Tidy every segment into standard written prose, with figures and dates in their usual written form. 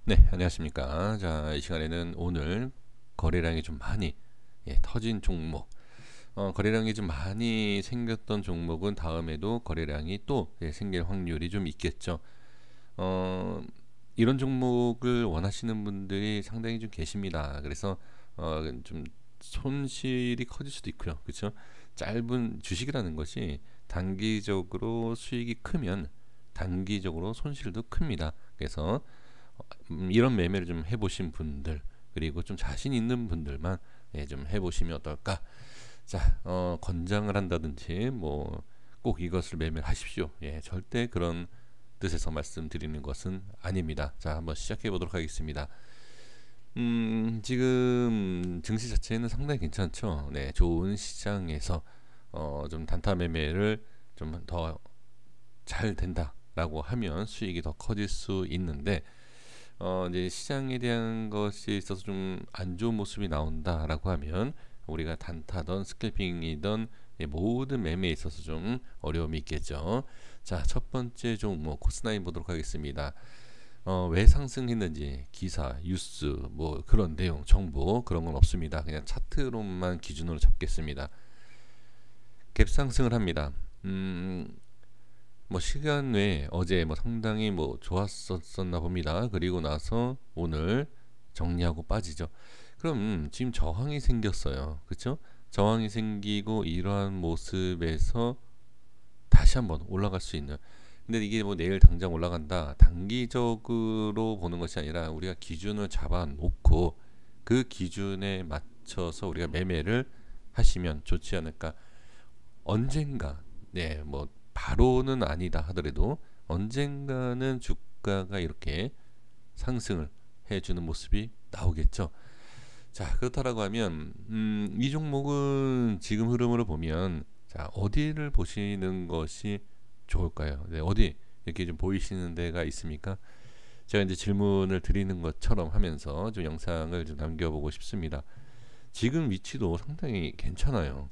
네, 안녕하십니까. 자, 이 시간에는 오늘 거래량이 좀 많이 터진 종목, 거래량이 좀 많이 생겼던 종목은 다음에도 거래량이 또 생길 확률이 좀 있겠죠. 어, 이런 종목을 원하시는 분들이 상당히 좀 계십니다. 그래서 좀 손실이 커질 수도 있고요. 그렇죠? 짧은 주식이라는 것이 단기적으로 수익이 크면 단기적으로 손실도 큽니다. 그래서 이런 매매를 좀 해보신 분들, 그리고 좀 자신 있는 분들만 좀 해보시면 어떨까. 자, 권장을 한다든지 뭐 꼭 이것을 매매를 하십시오, 절대 그런 뜻에서 말씀드리는 것은 아닙니다. 자, 한번 시작해 보도록 하겠습니다. 지금 증시 자체는 상당히 괜찮죠. 네, 좋은 시장에서 좀 단타 매매를 좀 더 잘 된다라고 하면 수익이 더 커질 수 있는데, 이제 시장에 대한 것이 있어서 좀 안 좋은 모습이 나온다라고 하면 우리가 단타던 스캘핑이던 모든 매매에 있어서 좀 어려움이 있겠죠. 자, 첫 번째 종목 코스나인 보도록 하겠습니다. 왜 상승했는지 기사, 뉴스, 뭐 그런 내용, 정보 그런 건 없습니다. 그냥 차트로만 기준으로 잡겠습니다. 갭 상승을 합니다. 뭐 시간 외에 어제 뭐 상당히 뭐 좋았었나 봅니다. 그리고 나서 오늘 정리하고 빠지죠. 그럼 지금 저항이 생겼어요. 그렇죠? 저항이 생기고 이러한 모습에서 다시 한번 올라갈 수 있는. 근데 이게 뭐 내일 당장 올라간다. 단기적으로 보는 것이 아니라 우리가 기준을 잡아 놓고 그 기준에 맞춰서 우리가 매매를 하시면 좋지 않을까. 언젠가, 뭐 바로는 아니다 하더라도 언젠가는 주가가 이렇게 상승을 해주는 모습이 나오겠죠. 자, 그렇다라고 하면 이 종목은 지금 흐름으로 보면, 자, 어디를 보시는 것이 좋을까요? 네, 어디 이렇게 좀 보이시는 데가 있습니까? 제가 이제 질문을 드리는 것처럼 하면서 좀 영상을 좀 남겨보고 싶습니다. 지금 위치도 상당히 괜찮아요.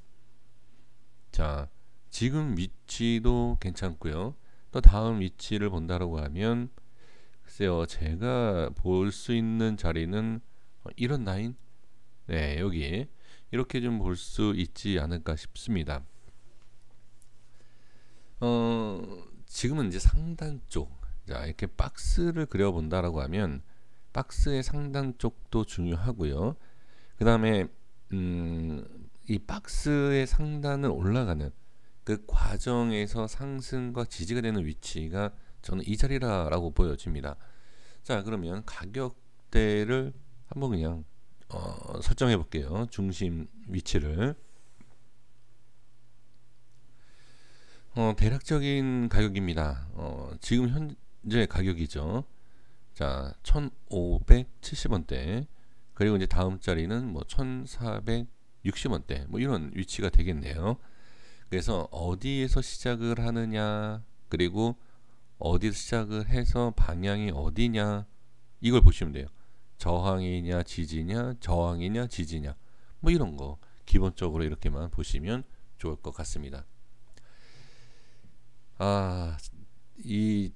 자, 지금 위치도 괜찮고요. 또 다음 위치를 본다라고 하면, 글쎄요, 제가 볼 수 있는 자리는 이런 라인, 네, 여기 이렇게 좀 볼 수 있지 않을까 싶습니다. 지금은 이제 상단 쪽, 자, 이렇게 박스를 그려본다라고 하면 박스의 상단 쪽도 중요하고요. 그 다음에 이 박스의 상단을 올라가는 그 과정에서 상승과 지지가 되는 위치가 저는 이 자리라고 보여집니다. 자, 그러면 가격대를 한번 그냥 설정해 볼게요. 중심 위치를 대략적인 가격입니다. 지금 현재 가격이죠. 자, 1,570원대. 그리고 이제 다음 자리는 뭐 1,460원대. 뭐 이런 위치가 되겠네요. 그래서 어디에서 시작을 하느냐, 그리고 어디서 시작을 해서 방향이 어디냐, 이걸 보시면 돼요. 저항이냐 지지냐, 저항이냐 지지냐, 뭐 이런 거 기본적으로 이렇게만 보시면 좋을 것 같습니다. 아, 이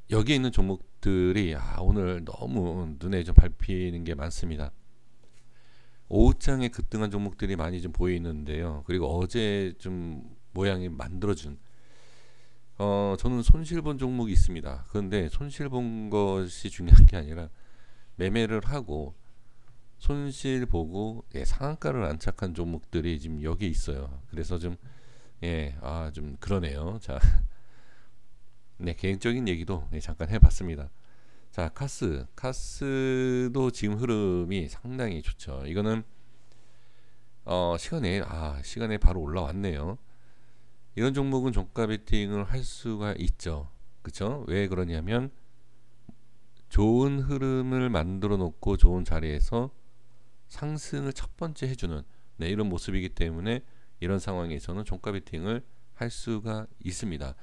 여기에 있는 종목들이 오늘 너무 눈에 좀 밟히는 게 많습니다. 오후장에 급등한 종목들이 많이 좀 보이는데요. 그리고 어제 좀 모양이 만들어준, 저는 손실 본 종목이 있습니다. 그런데 손실 본 것이 중요한 게 아니라 매매를 하고 손실 보고 상한가를 안착한 종목들이 지금 여기 있어요. 그래서 좀 좀 그러네요. 자, 네, 개인적인 얘기도 잠깐 해봤습니다. 자, 카스도 지금 흐름이 상당히 좋죠. 이거는 시간에 바로 올라왔네요. 이런 종목은 종가 베팅을 할 수가 있죠. 그쵸? 왜 그러냐면 좋은 흐름을 만들어 놓고 좋은 자리에서 상승을 첫 번째 해주는, 이런 모습이기 때문에 이런 상황에서는 종가 베팅을 할 수가 있습니다.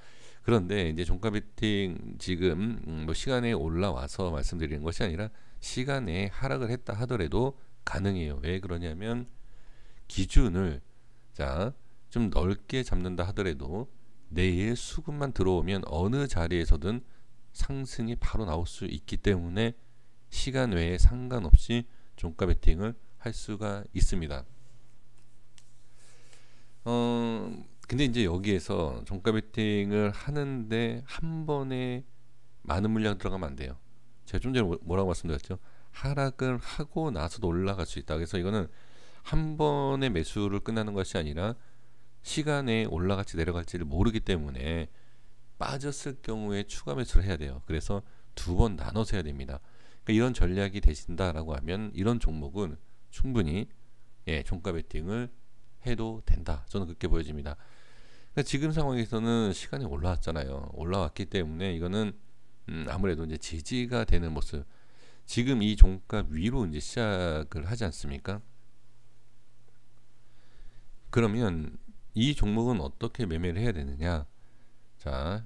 그런데 이제 종가 베팅 지금 뭐 시간에 올라와서 말씀드리는 것이 아니라 시간에 하락을 했다 하더라도 가능해요. 왜 그러냐면 기준을, 자, 좀 넓게 잡는다 하더라도 내일 수급만 들어오면 어느 자리에서든 상승이 바로 나올 수 있기 때문에 시간 외에 상관없이 종가 베팅을 할 수가 있습니다. 근데 이제 여기에서 종가 베팅을 하는데 한 번에 많은 물량 들어가면 안 돼요. 제가 좀 전에 뭐라고 말씀드렸죠? 하락을 하고 나서도 올라갈 수 있다. 그래서 이거는 한 번에 매수를 끝나는 것이 아니라 시간에 올라갈지 내려갈지를 모르기 때문에 빠졌을 경우에 추가 매수를 해야 돼요. 그래서 두 번 나눠서 해야 됩니다. 그러니까 이런 전략이 되신다라고 하면 이런 종목은 충분히 종가 베팅을 해도 된다. 저는 그렇게 보여집니다. 그러니까 지금 상황에서는 시간이 올라왔잖아요. 올라왔기 때문에 이거는 아무래도 이제 지지가 되는 모습. 지금 이 종가 위로 이제 시작을 하지 않습니까? 그러면 이 종목은 어떻게 매매를 해야 되느냐? 자,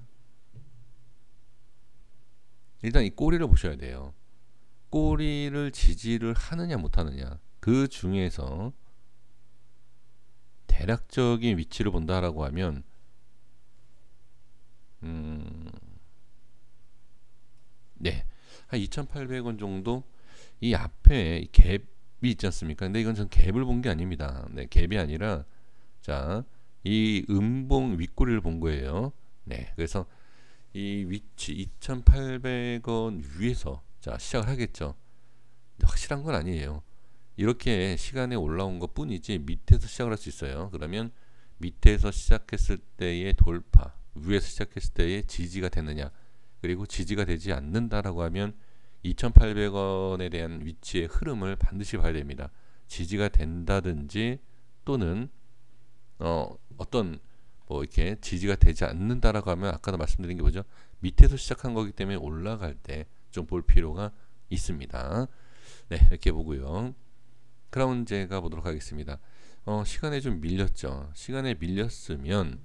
일단 이 꼬리를 보셔야 돼요. 꼬리를 지지를 하느냐 못하느냐. 그 중에서 대략적인 위치를 본다라고 하면 네, 한 2,800원 정도 이 앞에 이 갭이 있지 않습니까? 근데 이건 전 갭을 본 게 아닙니다. 네, 갭이 아니라 자, 이 음봉 윗꼬리를 본 거예요. 네, 그래서 이 위치 2,800원 위에서 자 시작을 하겠죠. 근데 확실한 건 아니에요. 이렇게 시간에 올라온 것 뿐이지 밑에서 시작을 할 수 있어요. 그러면 밑에서 시작했을 때의 돌파, 위에서 시작했을 때의 지지가 되느냐, 그리고 지지가 되지 않는다라고 하면 2,800원에 대한 위치의 흐름을 반드시 봐야 됩니다. 지지가 된다든지 또는 어떤 뭐 이렇게 지지가 되지 않는다라고 하면 아까도 말씀드린 게 뭐죠? 밑에서 시작한 거기 때문에 올라갈 때 좀 볼 필요가 있습니다. 네, 이렇게 보고요. 크라운제가 보도록 하겠습니다. 시간에 좀 밀렸죠. 시간에 밀렸으면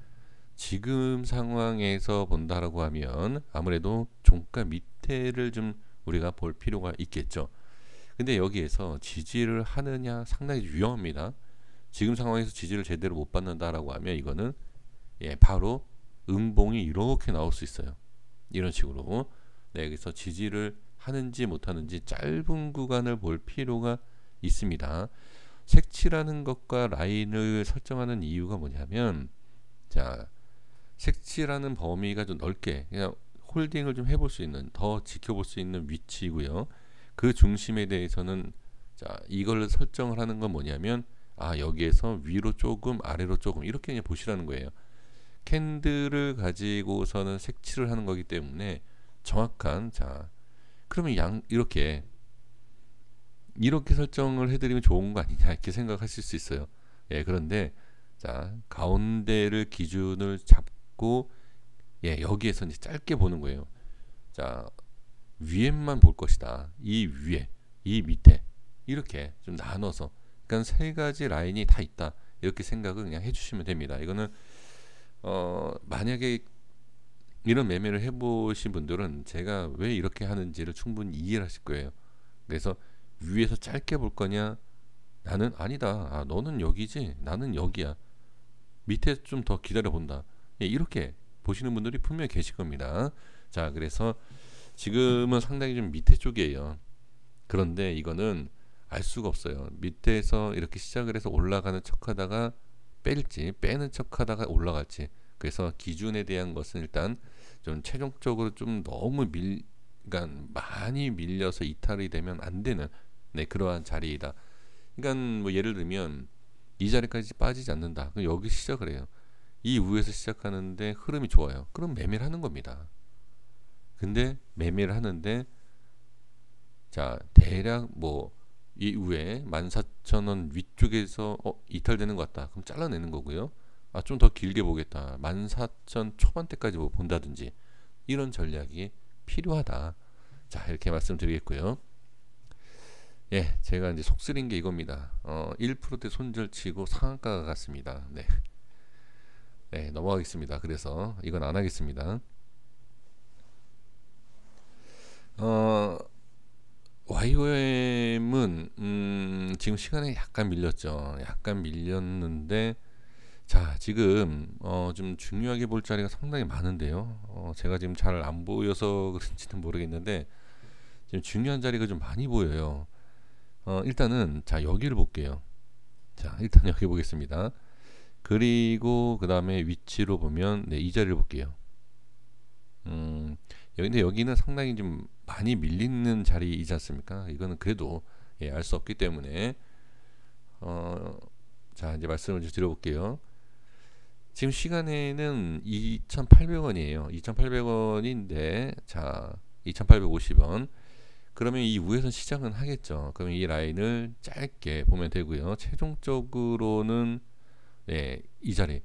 지금 상황에서 본다라고 하면 아무래도 종가 밑에를 좀 우리가 볼 필요가 있겠죠. 근데 여기에서 지지를 하느냐 상당히 위험합니다. 지금 상황에서 지지를 제대로 못 받는다라고 하면 이거는 바로 음봉이 이렇게 나올 수 있어요. 이런 식으로. 네, 그래서 지지를 하는지 못하는지 짧은 구간을 볼 필요가 있습니다. 색칠하는 것과 라인을 설정하는 이유가 뭐냐면 자, 색칠하는 범위가 좀 넓게 그냥 홀딩을 좀 해볼 수 있는 더 지켜볼 수 있는 위치고요. 그 중심에 대해서는 자, 이걸 설정을 하는 건 뭐냐면 여기에서 위로 조금 아래로 조금 이렇게 그냥 보시라는 거예요. 캔들을 가지고서는 색칠을 하는 거기 때문에 정확한 자 그러면 이렇게 설정을 해드리면 좋은 거 아니냐 이렇게 생각하실 수 있어요. 그런데 자 가운데를 기준을 잡고 여기에서 이제 짧게 보는 거예요. 자 위에만 볼 것이다. 이 위에, 이 밑에 이렇게 좀 나눠서 그러니까 세 가지 라인이 다 있다. 이렇게 생각을 그냥 해주시면 됩니다. 이거는 만약에 이런 매매를 해보신 분들은 제가 왜 이렇게 하는지를 충분히 이해를 하실 거예요. 그래서 위에서 짧게 볼 거냐? 나는 아니다. 너는 여기지. 나는 여기야. 밑에 좀 더 기다려 본다. 이렇게 보시는 분들이 분명히 계실 겁니다. 자, 그래서 지금은 상당히 좀 밑에 쪽이에요. 그런데 이거는 알 수가 없어요. 밑에서 이렇게 시작을 해서 올라가는 척하다가 뺄지, 빼는 척하다가 올라갈지. 그래서 기준에 대한 것은 일단 좀 최종적으로 좀 너무 그러니까 많이 밀려서 이탈이 되면 안 되는 그러한 자리이다. 그러니까 뭐 예를 들면 이 자리까지 빠지지 않는다. 그럼 여기 시작을 해요. 이 위에서 시작하는데 흐름이 좋아요. 그럼 매매를 하는 겁니다. 근데 매매를 하는데 자 대략 뭐 이후에 14,000원 위쪽에서 이탈되는 것 같다. 그럼 잘라내는 거고요. 좀 더 길게 보겠다. 14,000 초반대까지 뭐 본다든지 이런 전략이 필요하다. 자 이렇게 말씀드리겠고요. 제가 이제 속쓰린 게 이겁니다. 1%대 손절치고 상한가가 갔습니다. 네, 넘어가겠습니다. 그래서 이건 안 하겠습니다. YOM은 지금 시간에 약간 밀렸죠. 약간 밀렸는데 자 지금 좀 중요하게 볼 자리가 상당히 많은데요. 제가 지금 잘 안 보여서 그런지는 모르겠는데 지금 중요한 자리가 좀 많이 보여요. 일단은 자 여기를 볼게요. 자 일단 여기 보겠습니다. 그리고 그 다음에 위치로 보면 네, 이 자리를 볼게요. 근데 여기는 상당히 좀 많이 밀리는 자리이지 않습니까? 이거는 그래도 예, 알 수 없기 때문에 자 이제 말씀을 좀 드려볼게요. 지금 시간에는 2,800원이에요. 2,800원인데 자 2,850원. 그러면 이 위에서 시작은 하겠죠. 그러면 이 라인을 짧게 보면 되고요. 최종적으로는 네, 이 자리.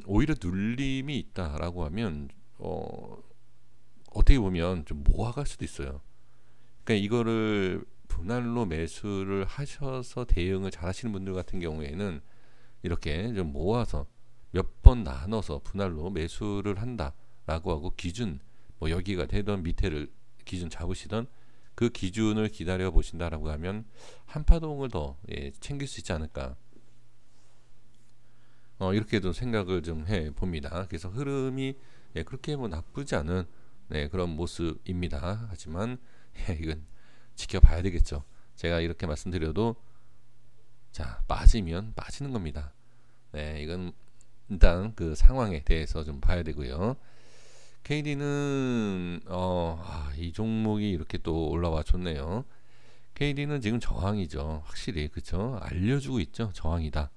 오히려 눌림이 있다라고 하면 어떻게 보면 좀 모아갈 수도 있어요. 그러니까 이거를 분할로 매수를 하셔서 대응을 잘 하시는 분들 같은 경우에는 이렇게 좀 모아서 몇 번 나눠서 분할로 매수를 한다라고 하고 기준 뭐 여기가 되던 밑에를 기준 잡으시던 그 기준을 기다려 보신다라고 하면 한 파동을 더 예, 챙길 수 있지 않을까 이렇게도 생각을 좀 해 봅니다. 그래서 흐름이 예, 그렇게 뭐 나쁘지 않은 네, 그런 모습입니다. 하지만 예, 이건 지켜봐야 되겠죠. 제가 이렇게 말씀드려도 자 빠지면 빠지는 겁니다. 네, 이건 일단 그 상황에 대해서 좀 봐야 되고요. KD는 이 종목이 이렇게 또 올라와 줬네요. KD는 지금 저항이죠. 확실히 그쵸? 알려주고 있죠. 저항이다.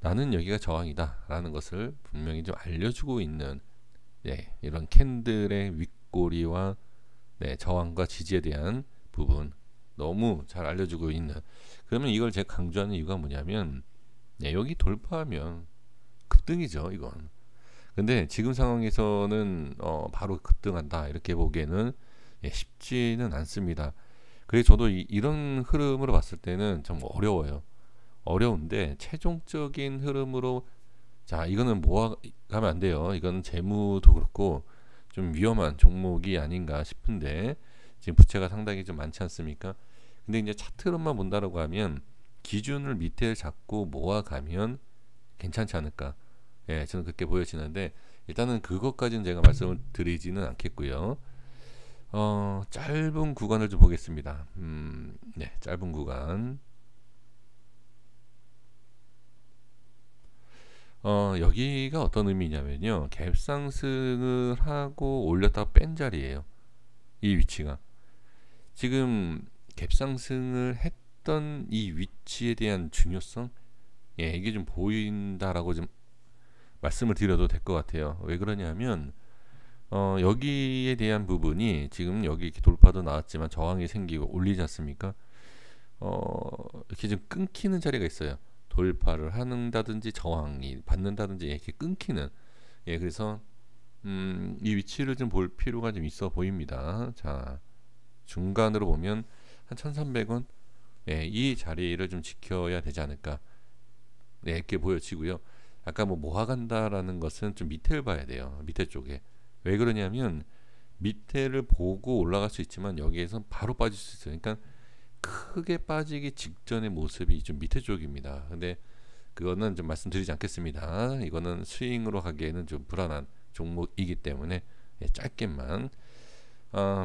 나는 여기가 저항이다 라는 것을 분명히 좀 알려주고 있는 네, 이런 캔들의 윗꼬리와 네, 저항과 지지에 대한 부분 너무 잘 알려주고 있는 그러면 이걸 제가 강조하는 이유가 뭐냐면 네, 여기 돌파하면 급등이죠 이건. 근데 지금 상황에서는 바로 급등한다 이렇게 보기에는 예, 쉽지는 않습니다. 그래서 저도 이런 흐름으로 봤을 때는 좀 어려워요. 어려운데 최종적인 흐름으로 자 이거는 모아가면 안 돼요. 이거는 재무도 그렇고 좀 위험한 종목이 아닌가 싶은데 지금 부채가 상당히 좀 많지 않습니까? 근데 이제 차트로만 본다라고 하면 기준을 밑에 잡고 모아가면 괜찮지 않을까? 예, 저는 그렇게 보여지는데 일단은 그것까지는 제가 말씀을 드리지는 않겠고요. 짧은 구간을 좀 보겠습니다. 네, 짧은 구간. 여기가 어떤 의미냐면요. 갭상승을 하고 올렸다가 뺀 자리예요. 이 위치가. 지금 갭상승을 했던 이 위치에 대한 중요성, 예, 이게 좀 보인다라고 좀 말씀을 드려도 될 것 같아요. 왜 그러냐면 여기에 대한 부분이 지금 여기 이렇게 돌파도 나왔지만 저항이 생기고 올리지 않습니까? 이렇게 좀 끊기는 자리가 있어요. 돌파를 한다든지 저항이 받는다든지 이렇게 끊기는 예 그래서 이 위치를 좀 볼 필요가 좀 있어 보입니다. 자 중간으로 보면 한 1,300원 예, 이 자리를 좀 지켜야 되지 않을까 네, 이렇게 보여지고요. 아까 뭐 모아간다라는 것은 좀 밑에를 봐야 돼요. 밑에 쪽에 왜 그러냐면 밑에를 보고 올라갈 수 있지만 여기에서 바로 빠질 수 있어요. 그러니까 크게 빠지기 직전의 모습이 좀 밑에 쪽입니다. 근데 그거는 좀 말씀드리지 않겠습니다. 이거는 스윙으로 가기에는 좀 불안한 종목이기 때문에 예, 짧게만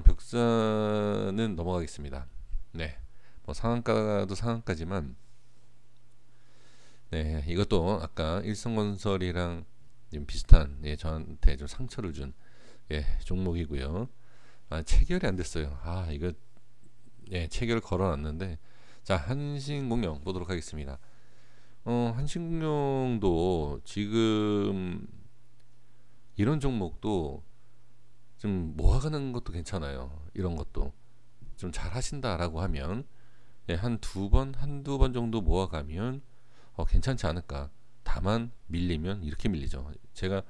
벽선은 넘어가겠습니다. 네, 뭐 상한가도 상한가지만 네, 이것도 아까 일성건설이랑 좀 비슷한 예, 저한테 좀 상처를 준 예, 종목이고요. 체결이 안 됐어요. 이거 예, 체결을 걸어놨는데 자 한신공영 보도록 하겠습니다. 한신공영도 지금 이런 종목도 좀 모아가는 것도 괜찮아요. 이런 것도 좀 잘 하신다라고 하면 예, 한두 번 정도 모아가면 괜찮지 않을까. 다만 밀리면 이렇게 밀리죠. 제가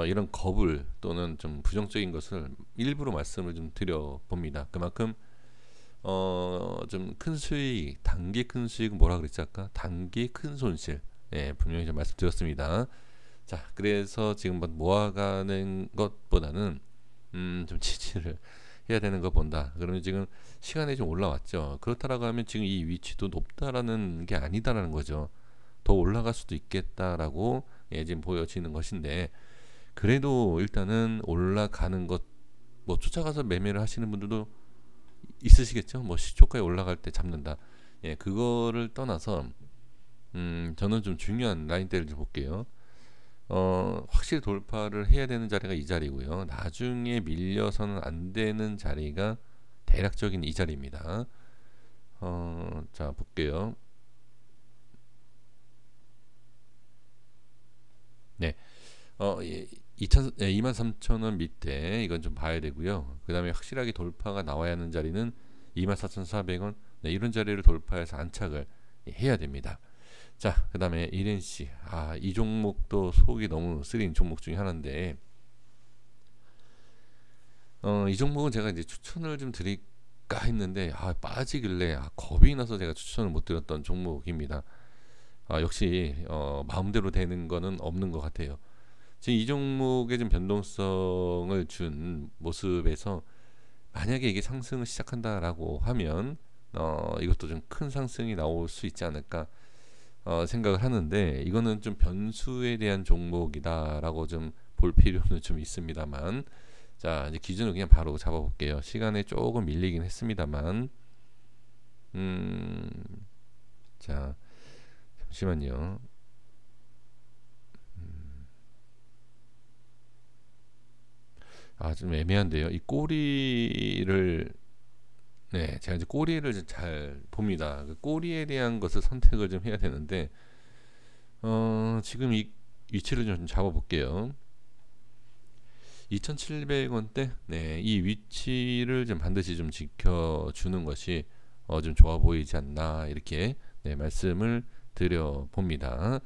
이런 겁을 또는 좀 부정적인 것을 일부러 말씀을 좀 드려 봅니다. 그만큼 좀 큰 수익, 단기 큰 수익 뭐라 그랬지 아까? 단기 큰 손실. 예, 분명히 좀 말씀드렸습니다. 자, 그래서 지금 모아가는 것보다는 좀 지지를 해야 되는 거 본다. 그러면 지금 시간이 좀 올라왔죠. 그렇다라고 하면 지금 이 위치도 높다라는 게 아니다라는 거죠. 더 올라갈 수도 있겠다라고 예, 지금 보여지는 것인데 그래도 일단은 올라가는 것 뭐 쫓아가서 매매를 하시는 분들도 있으시겠죠. 뭐 시초가에 올라갈 때 잡는다. 예, 그거를 떠나서 저는 좀 중요한 라인대를 좀 볼게요. 확실히 돌파를 해야 되는 자리가 이 자리고요. 나중에 밀려서는 안 되는 자리가 대략적인 이 자리입니다. 자 볼게요. 네, 23,000원 밑에 이건 좀 봐야 되고요. 그 다음에 확실하게 돌파가 나와야 하는 자리는 24,400원, 네, 이런 자리를 돌파해서 안착을 해야 됩니다. 자, 그 다음에 이렌시, 이 종목도 속이 너무 쓰린 종목 중에 하나인데, 이 종목은 제가 이제 추천을 좀 드릴까 했는데, 빠지길래 겁이 나서 제가 추천을 못 드렸던 종목입니다. 역시 마음대로 되는 거는 없는 것 같아요. 지금 이 종목의 좀 변동성을 준 모습에서 만약에 이게 상승을 시작한다라고 하면 이것도 좀 큰 상승이 나올 수 있지 않을까 생각을 하는데, 이거는 좀 변수에 대한 종목이다라고 좀 볼 필요는 좀 있습니다만, 자 이제 기준을 그냥 바로 잡아볼게요. 시간에 조금 밀리긴 했습니다만, 자 잠시만요. 좀 애매한데요. 이 꼬리를, 네, 제가 이제 꼬리를 잘 봅니다. 그 꼬리에 대한 것을 선택을 좀 해야 되는데, 지금 이 위치를 좀 잡아볼게요. 2,700원대, 네, 이 위치를 좀 반드시 좀 지켜주는 것이 좀 좋아 보이지 않나, 이렇게 네, 말씀을 드려 봅니다.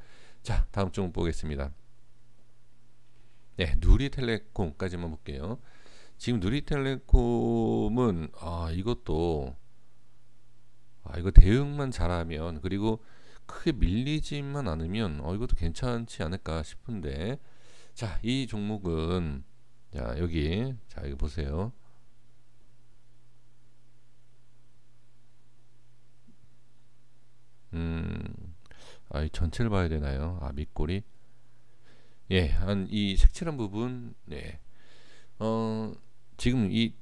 자, 다음 종 보겠습니다. 네, 누리텔레콤까지만 볼게요. 지금 누리텔레콤은 이것도 이거 대응만 잘하면, 그리고 크게 밀리지만 않으면 이것도 괜찮지 않을까 싶은데, 자, 이 종목은, 자 여기, 자 이거 보세요. 이 전체를 봐야 되나요? 밑꼬리. 예, 한 이 색칠한 부분, 네. 지금 이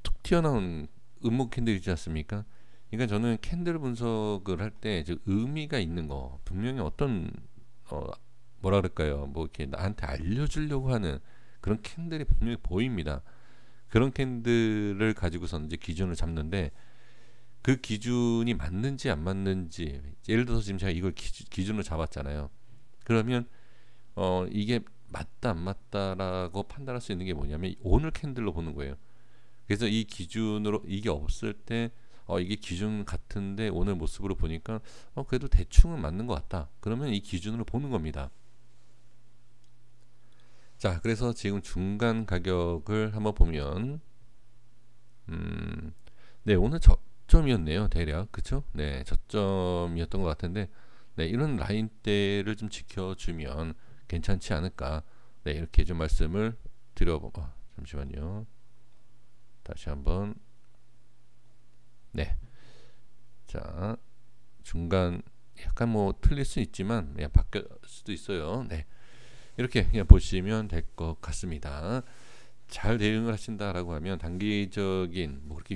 툭 튀어나온 음목 캔들 있지 않습니까? 그러니까 저는 캔들 분석을 할 때 의미가 있는 거, 분명히 어떤 뭐라 그럴까요? 뭐 이렇게 나한테 알려주려고 하는 그런 캔들이 분명히 보입니다. 그런 캔들을 가지고서 이제 기준을 잡는데, 그 기준이 맞는지 안 맞는지, 예를 들어서 지금 제가 이걸 기준으로 잡았잖아요. 그러면 이게 맞다 안 맞다라고 판단할 수 있는 게 뭐냐면 오늘 캔들로 보는 거예요. 그래서 이 기준으로 이게 없을 때 이게 기준 같은데 오늘 모습으로 보니까 그래도 대충은 맞는 것 같다. 그러면 이 기준으로 보는 겁니다. 자, 그래서 지금 중간 가격을 한번 보면, 네, 오늘 저점이었네요, 대략. 그쵸? 네, 저점이었던 것 같은데, 네, 이런 라인대를 좀 지켜주면 괜찮지 않을까. 네, 이렇게 좀 말씀을 잠시만요. 다시 한번. 네, 자, 중간 약간 뭐 틀릴 수 있지만 그냥 바뀔 수도 있어요. 네, 이렇게 그냥 보시면 될 것 같습니다. 잘 대응을 하신다라고 하면 단기적인 뭐 그렇게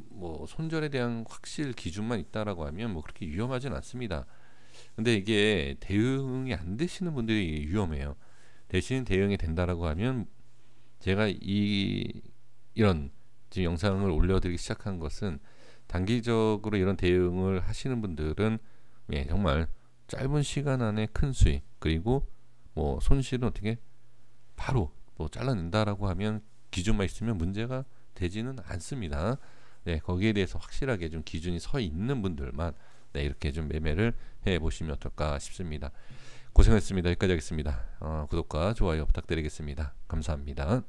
뭐 손절에 대한 확실 기준만 있다라고 하면 뭐 그렇게 위험하진 않습니다. 근데 이게 대응이 안 되시는 분들이 위험해요. 대신 대응이 된다라고 하면, 제가 이런 지금 영상을 올려드리기 시작한 것은 단기적으로 이런 대응을 하시는 분들은 정말 짧은 시간 안에 큰 수익, 그리고 뭐 손실은 어떻게 바로 뭐 잘라낸다라고 하면 기준만 있으면 문제가 되지는 않습니다. 네, 거기에 대해서 확실하게 좀 기준이 서 있는 분들만 이렇게 좀 매매를 해 보시면 어떨까 싶습니다. 고생하셨습니다. 여기까지 하겠습니다. 구독과 좋아요 부탁드리겠습니다. 감사합니다.